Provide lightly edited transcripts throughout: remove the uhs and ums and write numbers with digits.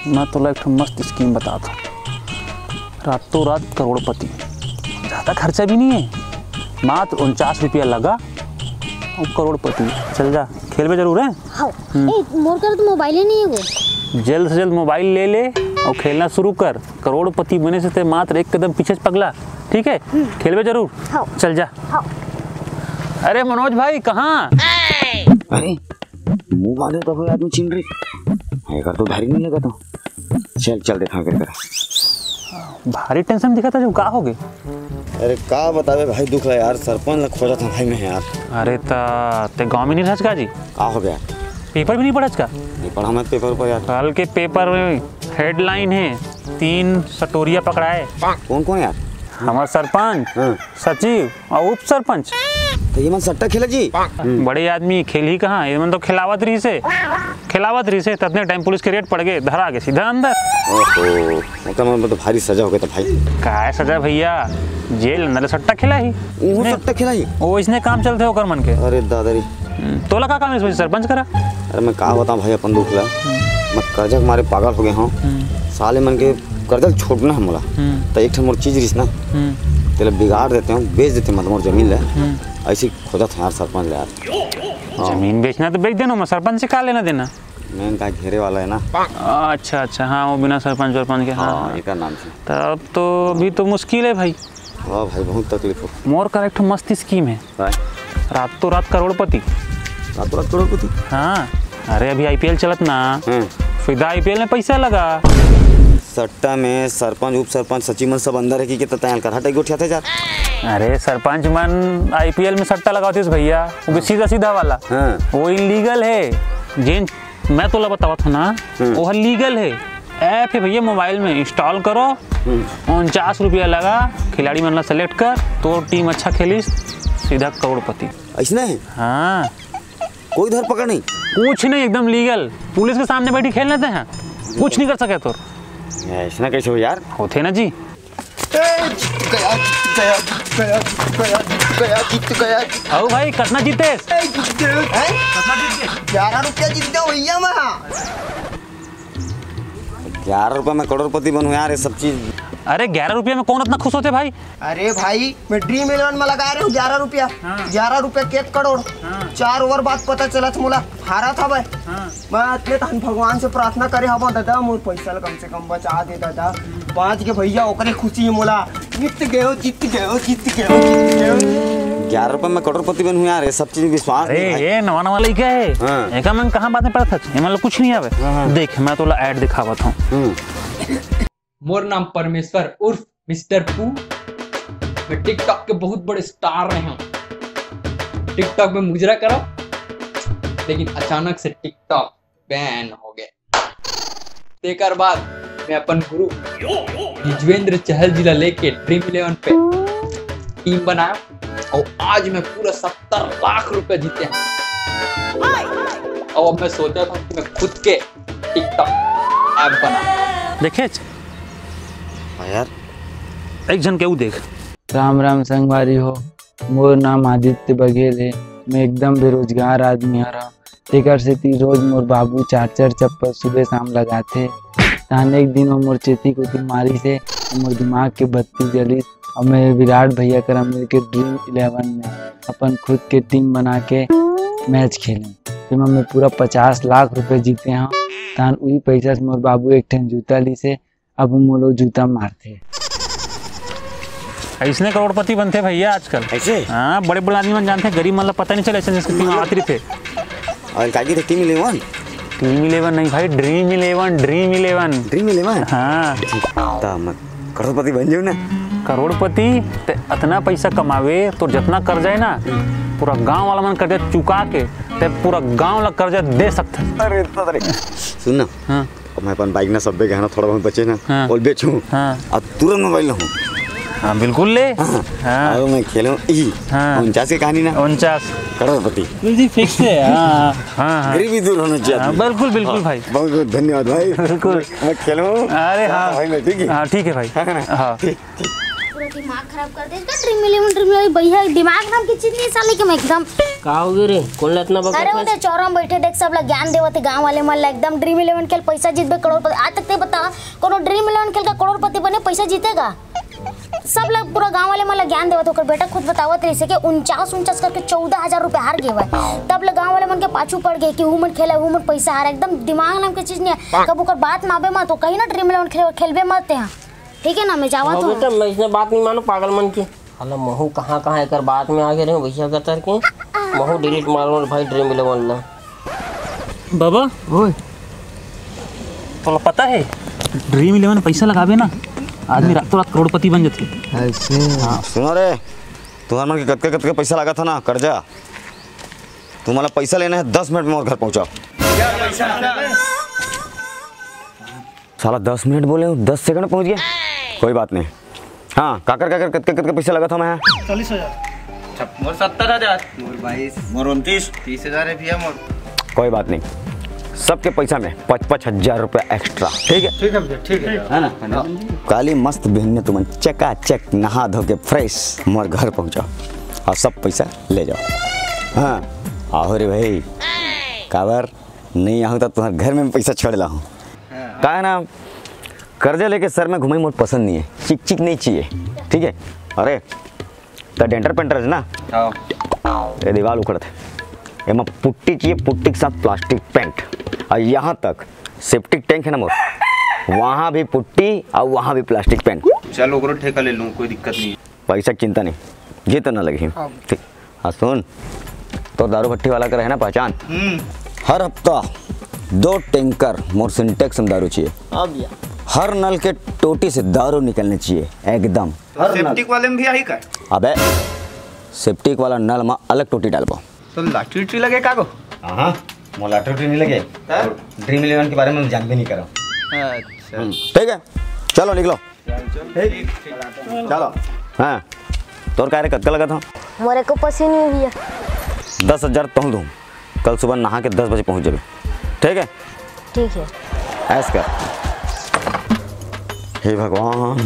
मैं तो एक मस्त स्कीम बताता हूँ। रातों रात करोड़पति, ज़्यादा खर्चा भी नहीं है, मात्र 49 रुपया लगा और करोड़पति। चल जा, खेल में जरूर है। हाँ। मोर कर तो मोबाइल ही नहीं है वो। जल्द से जल्द मोबाइल ले ले और खेलना शुरू कर। करोड़पति बने से ते मात्र एक कदम पीछे पगला, ठीक है? खेल में जरूर। हाँ। चल जा। हाँ। अरे मनोज भाई कहाँ? अरे मुँह वाले तो कोई आदमी छीन रही है, तो भारी नहीं लगा तो चल चल देखा कर। भारी टेंशन दिखा था जो का हो गए? अरे का बतावे भाई, दुख है यार, सरपंच लग खोजा था भाई मैं यार। अरे ते गाँव में नहीं रहच का जी? का हो गया? पेपर भी नहीं पढ़च का? नहीं पढ़ा मैं पेपर पर यार। कल के पेपर में हेडलाइन है 3 सटोरिया पकड़ाए। कौन कौन यार? हमारा सरपंच, सचिव और उप सरपंच। तो ये मन सट्टा खेला जी? बड़े आदमी खेल ही कहाँ, ये मन तो खिलावत रही से ततने टाइम पुलिस के रेट पड़ गए, धरा के सीधा अंदर। ओहो, तो भारी सजा हो गया था भाई। का है सजा भैया? जेल अंदर सट्टा खेला ही। सट्टा खेला ही? ओ इसने काम चलते होकर मन के। अरे दादारी, तो लगा काम इस वजह सरपंच करा। अरे मैं कहा बताऊँ भाई अपन दुख ला, मैं कर्जा के मारे पागल हो गया हूँ। साले मन के कर्जा छोड़ना है मोला, तो एक मोर चीज रही ना तेरे बिगाड़ देते हैं, बेच देते मतलब मोर जमीन ले। ऐसे खोजा था यार सरपंच ले यार। जमीन बेचना तो बेच देना, मैं सरपंच से का लेना देना। मैं का घेरे वाला है ना। अच्छा हाँ, वो बिना सरपंच के। हाँ इनका नाम से तब तो अभी तो मुश्किल है भाई। हाँ भाई बहुत तकलीफ हो। मोर का एक मस्त स्कीम है, रातों रात करोड़पति। रातों रात करोड़पति? हाँ अरे अभी IPL चलत ना, सीधा IPL में पैसा लगा। सट्टा में सरपंच उप सरपंच सचिव मन सब अंदर है कि तैयार कर हटा उठाते यार। अरे सरपंच मन IPL में सट्टा लगाती है भैया, वो सीधा वाला। वो इलीगल है। जिन मैं तो बतावा था ना, वो लीगल है। ऐप है भैया, मोबाइल में इंस्टॉल करो, 49 रुपया लगा, खिलाड़ी मन सेलेक्ट कर, तो टीम अच्छा खेली, सीधा करोड़पति। ऐसा है? हाँ, कोई धरपकड़ नहीं, कुछ नहीं, एकदम लीगल। पुलिस के सामने बैठी खेल लेते हैं, कुछ नहीं कर सके। तो ऐसा कैसे हो यार? होते ना जी। गया आओ भाई, कितना जीते? 11 रुपया जीते हो भैया। मैं 11 रुपया में करोड़पति बनूं यार, ये सब चीज। अरे 11 रुपये में कौन इतना खुश होते भाई? अरे भाई मैं ड्रीम 11 में लगा रहे हूँ 11 रुपया। 11 रुपया के करोड़। 4 ओवर बाद पता चला था मोला हारा था भाई। मैं इतने धन भगवान से प्रार्थना करे हवा दादा, मोर पैसा कम से कम बचा दे दादा। 5 के भैया ओकरे खुशी है मोला। जीत गए। 11 रुपये में करोड़पति बनूं यार, ये सब चीज विश्वास। अरे ये नवा लड़का है, एका मन कहाँ बातें पड़ता है, ये मतलब कुछ नहीं आवे। देख मैं तो ऐड दिखावत हूँ। मोर नाम परमेश्वर उर्फ मिस्टर पू। मैं टिकटॉक के बहुत बड़े स्टार रहे हूँ। टिकटॉक में मुजरा करो, लेकिन अचानक से टिकटॉक बैन हो गया। तेकर बाद मैं अपन गुरु युजवेंद्र चहल जिला लेके ड्रीम 11 पे टीम बनाया और आज मैं पूरा 70 लाख रुपए जीते हैं। और अब मैं सोचा था कि मैं खुद के टिकटॉक ऐप बना। देखे यार एक जन केहू देख। राम राम संगवारी हो, मोर नाम आदित्य बघेल है। मैं एकदम बेरोजगार आदमी हरा। तेकर से रोज मोर बाबू 4 चप्पल सुबह शाम लगाते। ताने एक दिन मोर चेती को बीमारी से मोर दिमाग के बत्ती जली और मैं विराट भैया करा मिल के ड्रीम 11 में अपन खुद के टीम बना के मैच खेलें, जिसमें मैं पूरा 50 लाख रुपए जीते हैं। तान वही पैसा से मोर बाबू एक ठन जूता ली से अब वो लोग जूता मारते। इसने करोड़पति बनते भैया आजकल ऐसे। हाँ, बड़े आदमी मन जानते हैं, गरीब मतलब पता नहीं चला ऐसे जिसकी टीम आती थे। और काकी थे टीम 11? टीम 11 नहीं भाई, ड्रीम 11। हाँ ता मैं करोड़पति बन जाऊँ ना। करोड़पति ते इतना पैसा कमावे तो जितना कर्जा है ना, पूरा गांव वाला मन कर्जा चुका के ते पूरा गांव ला कर्जा दे सकते। अरे सुन ना, हाँ मैं अपन बाइक ना सब गहना थोड़ा बहुत बचे ना, हाँ। और बेचूं, हाँ। अब तुरंत मोबाइल लूं। हाँ बिल्कुल ले। हाँ। हाँ। और मैं खेलूं 49 की कहानी ना, 49 करोड़पति जी फिक्स है। हाँ हाँ, गरीबी दूर होना चाहिए। बिल्कुल हाँ। भाई, बहुत बहुत धन्यवाद भाई। बिल्कुल मैं खेलूं। अरे हाँ भाई मैं ठीक है। हाँ ठीक है भाई। हाँ पूरा दिमाग खराब कर दे इसका। ड्रीम इलेवन भैया दिमाग नाम की चीज नहीं साले के मैं एकदम का हो गए रे कौन इतना बका। अरे वो तो चौरा में बैठे देख सब लोग ज्ञान देवते गांव वाले मन एकदम ड्रीम इलेवन खेल पैसा जीतबे करोड़पति। आज तक ते बता कोनो ड्रीम इलेवन खेल का करोड़पति बने पैसा जीतेगा। सब लोग पूरा गांव वाले मन ज्ञान देवत होकर बेटा खुद बतावत रही से कि 49 करके 14,000 रुपए हार गए भाई। तब लोग गांव वाले मन के पाछू पड़ गए कि वुमन खेला वुमन पैसा हार। एकदम दिमाग नाम की चीज नहीं है। कब ओकर बात माबे मत तो कहीं ना ड्रीम इलेवन खेलबे मत यहाँ ठीक है ना। मैं जावा तो बेटा मैं इसने बात नहीं मानो पागल मन की। हला महू कहाँ एकर बात में आगे रहे भैया कतर के महू डिलीट मारो भाई ड्रीम इलेवन ला। बाबा ओए तो पता है ड्रीम इलेवन पैसा लगावे ना आदमी रातों रात करोड़पति बन जाते। ऐसे हाँ सुनो रे तुम्हारे मन के कतके पैसा लगा था ना कर्जा। तुम्हारा पैसा लेना है 10 मिनट में और घर पहुंचाओ। साला 10 मिनट बोले 10 सेकंड में पहुंच गया। कोई बात नहीं। हाँ काकर कतके पैसा लगा था मैं 40,000 मोर 70,000 मोर 22 मोर 29 30,000 है भैया मोर। कोई बात नहीं सबके पैसा में 55,000 रुपया एक्स्ट्रा ठीक है। ठीक है ना काली मस्त बहन ने तुम चकाचक नहा धो के फ्रेश मोर घर पहुंचाओ और सब पैसा ले जाओ। हाँ आओ रे भाई काबर नहीं आहू तो तुम्हारे घर में पैसा छोड़ ला हूँ। का है ना कर्जा लेके सर में घुमाई मोट पसंद नहीं है। चिक चिक नहीं चाहिए ठीक है। अरे तो डेंटर पेंटर है ना ये दीवार उखड़ते एमा पुट्टी चाहिए पुट्टी के साथ प्लास्टिक पेंट और यहाँ तक सेप्टिक टैंक है ना मोर वहाँ भी पुट्टी और वहाँ भी प्लास्टिक पेंट। चलो ओकरो ठेका ले लूँ कोई दिक्कत नहीं। पैसा की चिंता नहीं ये तो ना लगी ठीक। हाँ सुन तो दारू भट्टी वाला का है ना पहचान। हर हफ्ता 2 टैंकर मोर सिंटेक्स में दारू चाहिए। हर नल के टोटी से दारू निकलने चाहिए एकदम। सेप्टिक वाले में भी आई का। अबे सेप्टिक वाला नल में अलग टोटी डालबो तो लाठी लगे का को। हाँ मोर लाठी नहीं लगे। ड्रीम इलेवन के बारे में जान भी नहीं करो। अच्छा ठीक है चलो निकलो चलो। हाँ तोर का कत्का लगा था मोरे को पसीने नहीं भैया 10,000 तोल दूँ कल सुबह नहा के 10 बजे पहुँच जाबे ठीक है। ठीक है ऐस कर। हे भगवान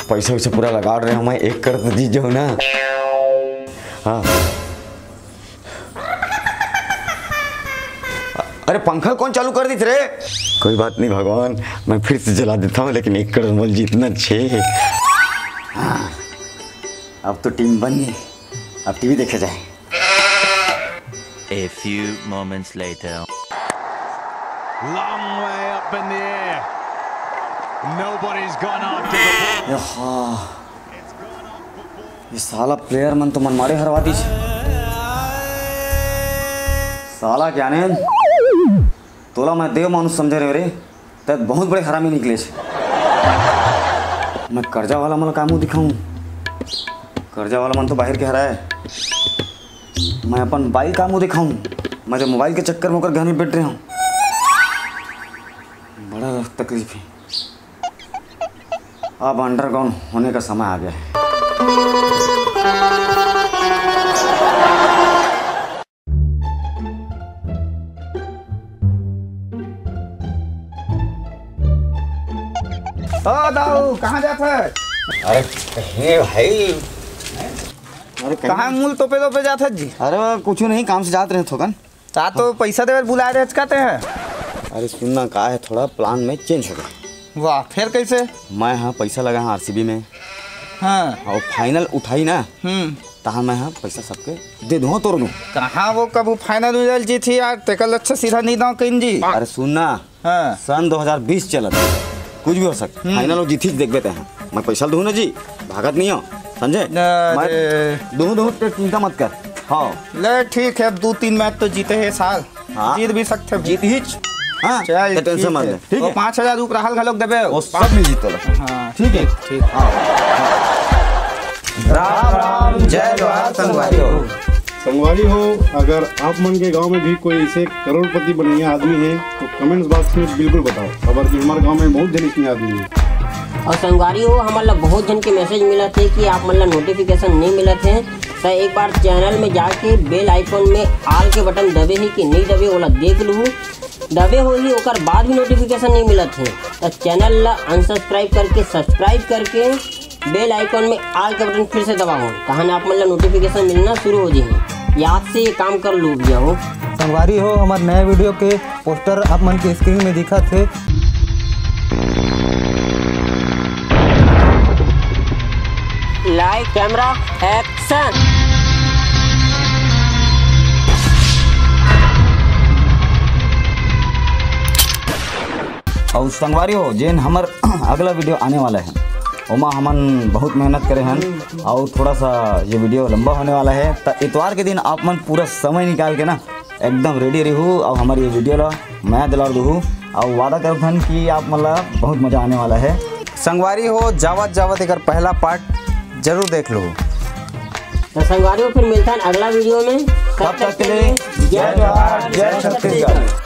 पैसा वैसा पूरा लगा रहे हैं मैं एक कर तो जीत जाऊँ ना। हाँ अरे पंखा कौन चालू कर दी थे रे। कोई बात नहीं भगवान मैं फिर से जला देता हूँ लेकिन 1 करोड़ मोल जीतना छे। हाँ अब तो टीम बन गई अब टीवी देखा जाए। A few moments later. Long way up in the air. Nobody's gone after the ball. ये साला प्लेयर मन तो मन मारे हरवा दी साला क्या ने तोला मैं देव मानुष समझे रहे रे तब बहुत बड़े हरामी निकले मैं कर्जा वाला मन का मुँह दिखाऊं। कर्जा वाला मन तो बाहर के हरा है मैं अपन बाइक का मुँह दिखाऊं। मैं तो मोबाइल के चक्कर में होकर घर में बैठ रहा हूँ बड़ा तकलीफ है। अब अंडरग्राउंड होने का समय आ गया है। दाऊ कहाँ जाता है। अरे कहीं भाई अरे कहाँ मूल तोपे जाता है जी। अरे कुछ नहीं काम से जाते रहे थोकन ता तो पैसा देवे बुला रहे कहते हैं। अरे सुनना का है थोड़ा प्लान में चेंज हो गया। वाह फिर कैसे। मैं हाँ पैसा लगा हाँ RCB में। हाँ और फाइनल उठाई ना तहाँ मैं हाँ पैसा सबके दे दूँ तोड़ दूँ। कहाँ वो कब फाइनल रिजल्ट जी थी यार तेकल अच्छा सीधा नहीं दो कहीं जी। अरे सुनना हाँ सन 2020 चला था कुछ भी हो सकता फाइनल वो जीती देख देते हैं। मैं पैसा दूँ ना जी भागत नहीं हो समझे। दूँ चिंता मत कर। हाँ ले ठीक है 2-3 मैच तो जीते हैं साल। हाँ जीत भी सकते जीत ही। हाँ चल टेंशन मत ले ठीक है। 5,000 रुक रहा घलोक देबे वो सब में जीतो। हाँ ठीक है ठीक। राम राम जय जोहार संगवारी हो। संगवारी हो अगर आप मन के गांव में भी कोई ऐसे करोड़पति बनैया आदमी है तो कमेंट्स बॉक्स में बिल्कुल बताओ। खबर कि हमारे गांव में बहुत जन इतने आदमी है। और संगवारी हो हमारा बहुत जन के मैसेज मिला थे कि आप मतलब नोटिफिकेशन नहीं मिला थे तो एक बार चैनल में जाके बेल आइकन में आल के बटन दबे ही कि नहीं दबे वाला देख लूँ। दबे हो ही ओकर बाद भी नोटिफिकेशन नहीं मिला थे तो चैनल ला अनसब्सक्राइब करके सब्सक्राइब करके बेल आइकॉन में आल का बटन फिर से दबाओ, कहानी आप मतलब नोटिफिकेशन मिलना शुरू हो जाए। याद से ये काम कर लू भैया हो। संगवारी हो, हमारे नए वीडियो के पोस्टर आप मन के स्क्रीन में दिखा थे। Like camera action. और संगवारी हो जेन हमार अगला वीडियो आने वाला है ओमा हमन बहुत मेहनत करे हैं और थोड़ा सा ये वीडियो लंबा होने वाला है। तो इतवार के दिन आप मन पूरा समय निकाल के ना एकदम रेडी रहूँ और हमारी ये वीडियो ला मैं दिला दूँ और वादा करत हन कि आप मतलब बहुत मज़ा आने वाला है। संगवारी हो जावत एक पहला पार्ट जरूर देख लो। तो संगवारी हो फिर मिलता है अगला वीडियो में। तब तक के लिए जय जवाहर जय छत्तीसगढ़।